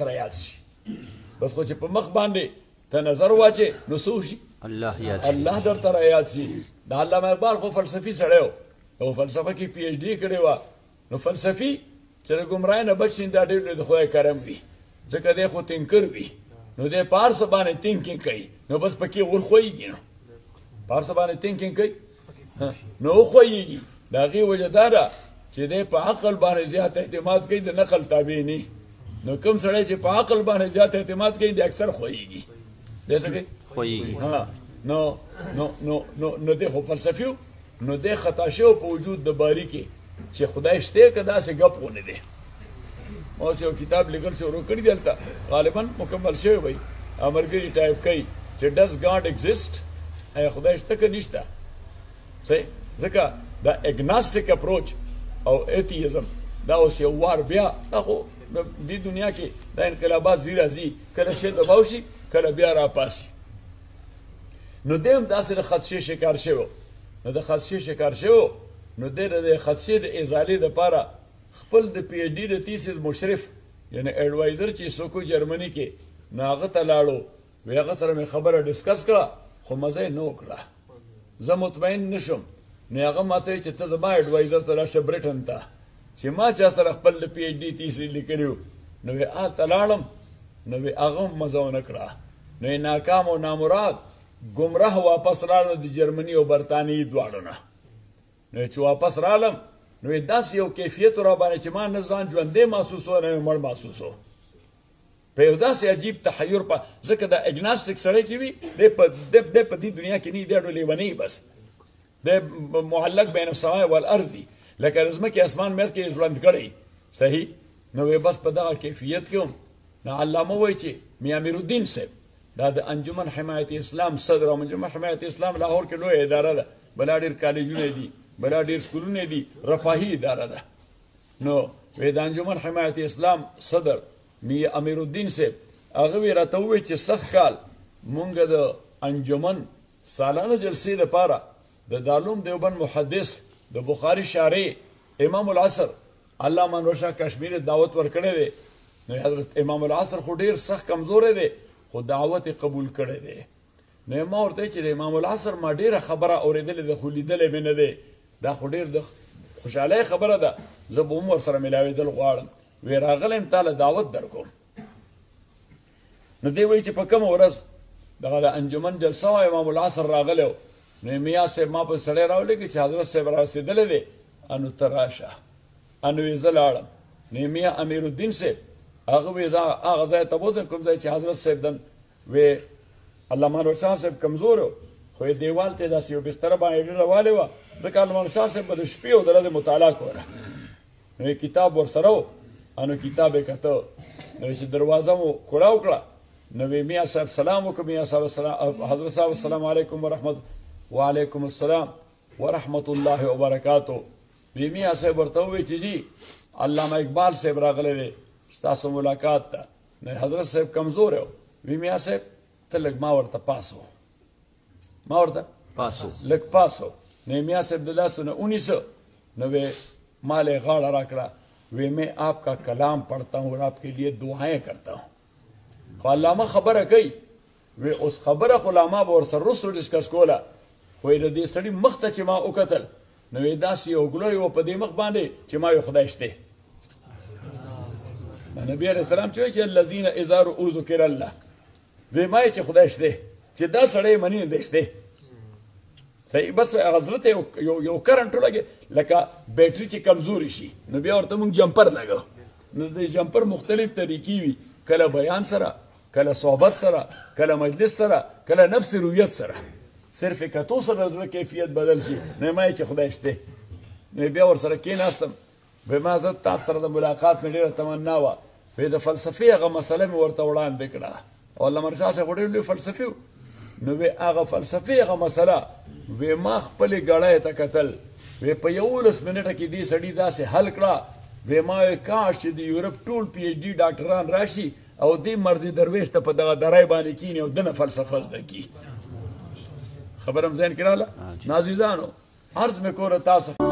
درته رایاد شي بس خو چې په مخ باندې ته نظر واچې نو څه وشي الله درته رایاد شي د علامه اقبال خو فلسفي سړی و او فلسفه کې پی ایچ ډي کړې وه نو فلسفي چې د ګمراهۍ نه بچ شي دا ډېر د خدای کرم وي ځکه دی خو تینکر وي نو دی په هر څه باندې تینکینګ کوي نو بس پکې ورخویږي نو په هر څه باندې تینکینګ کوي نو وخویږي د هغې وجه دا ده چې دی په عقل باندې زیات اعتماد کوي د نقل تابع نه نو کوم سړی چې په عقل باندې زیات اعتماد کوي د اکثر خویږي دی څه کوي خویږي نو دی خو فلسفي نو دی خطا شوی په وجود د باري کې چې خدای شته که داسې ګپ غوندې دی اوس یو کتاب لیکل شروع کړي دی هلته غالبا مکمل شوی وی امرګري ټایپ کوي چې ډز ګاډ ایگزسټ آیا خدای شته که نشته صحیح ځکه دا اګناسټک اپروچ او ایتیزم دا اوس یو وار بیا دا خو دې دنیا کې دا انقلابات ځي راځي کله شی دباو شي کله بیا راپاسي نو دی هم داسې د خدشې شکار شوی نو د خدشې شکار شوی نو دی د خدشې د ازالې دپاره خپل د پی ایچ ډي د تیسیس مشرف یعنی ایډوایزر چې څوک جرمني کې نو هغه ته لاړو وی هغه سره مې خبره ډسکس کړه خو مزه یې نه وکړه زه مطمئن نه شم نو هغه ماته ویل چې ته زما ایډوایزر ته راشه بریټن ته چې ما چا سره خپل د پی ایچ ډي تیسیس لیکلي وو نو وی هلته لاړم نو وی هغه هم مزه ونه کړه نو یې ناکام او نامراد ګمراه واپس راغله د جرمني او برطانیې دواړو نه نو چې واپس رالم نو داسې یو کیفیت را باندې چې ما نه ځان ژوندی محسوسو نه مې مړ محسوسو په یو داسې عجیب تحیر په ځکه د اګناسټک سړی چې وي دی په دې دنیا کې نه دی ډېر لیونی بس دی معلق بین السماء والارض لکه د ځمکې اسمان منځ کې ژوند کړی صحیح نو بس په دغه کیفیت کې هم نو علامه وایي چې میا امیر الدین صاحب دا د انجمن حمایت اسلام صدر او انجمن حمایت اسلام لاهور کې لویه اداره ده بلا ډېر کالجونه دي بلا ډېر سکولونه دي رفاهي اداره ده نو وی د انجمن حمایت اسلام صدر میا امیر الدین صاحب هغه وی راته وویل چې سخت کال مونږ د انجمن سالانه جلسې دپاره د دارالعلوم دیوبند محدث د بخاري شارح امام العصر علامه انور شاه کشمیری دعوت ورکړی دی نو حضرت امام العصر خو ډېر سخت کمزوری دی خو دعوت قبول کړی دی نو ما ورته چې د امام العصر ما ډېره خبره اورېدلې ده خو لیدلی مې نه دی دا خو ډېر د خوشحالۍ خبره ده زه به هم ورسره میلاوېدل غواړم وی راغلی یم تاله دعوت در کوم نو دی وایي چې په کومه ورځ دغه د انجمن جلسه وه امام العصر راغلی و نو میا صاحب ما په سړی راولېږي چې حضرت صاحب را رسېدلی دی انو ته راشه انو یې زه لاړم نو میا امیر الدین صاحب هغه وی زه هغه ځای ته بوتلم کوم ځای چې حضرت صاحب دن وی علامه انور شاه صاحب کمزور و خو یې دیوال ته داسې یو بستره باندې ډېره والې وه ځکه علامه انور شاه صاحب به د شپې او د ورځې مطالعه کوله نو یې کتاب ورسره و انو کتاب یې کته نو چې دروازه مو کوړاو کړه نو وی میا صاحب سلام وکړه میا صاحب حضرت صاحب السلام علیکم ورحمت وعلیکم السلام ورحمت الله وبرکاتو وی میا صاحب ورته وویل چې جی علامه اقبال صاحب راغلی دی ستاسو ملاقات ته نو حضرت صاحب کمزور و وی میا صاحب ته لږ ما ورته پاسو لږ پاسو نو میا صاحب د لاسو نه ونیسه نو وی مال یې غاړه را کړه وی میں آپ کا کلام پڑھتا ہوں اور آپ کے لیے دعائیں کرتا ہوں خو علامه خبره کوي وی اوس خبره خو علامه به ورسره وروسته ډسکس کوله خو یې د دې سړي مخ ته چې ما وکتل نو یې داسې یو ګلوی و په دې مخ باندې چې ما یو خدای شته نبی علیه السلام چې وایي چې الذین اذا رؤوا ذکر الله وی ما یې چې خدای شته چې دا سړی مني دی شته صحیح بس هغه زړه ته یو کرنټ ولګي لکه بیټري چې کمزوري شي نو بیا ورته موږ جمپر لګو نو د جمپر مختلف طریقې وي کله بیان سره کله صحبت سره کله مجلس سره کله نفس رویت سره صرف کتو سره د کیفیت بدل شي نو ما چې خدای شته نو بیا ورسره کېناستم وی ما زه تاسو سره د ملاقات مې ډېره تمنا وه وی د فلسفې هغه مسله مې ورته وړاندې کړه او علامه شاه صاحب ډېر لوی فلسفي و نو وی هغه فلسفې هغه مسله وی ما خپلې ګړۍ ته کتل وی په 11 منټه کې دې سړي داسې حل کړه وی ما وی کاش چې د یورپ ټول پی ایچ ډي ډاکټران راشي او دې مردي درویش ته په دغه درای باندې کینی او دنه فلسفه زده کی خبرم ذهن کې رااله نازیزانو عرض مې کوله تاسو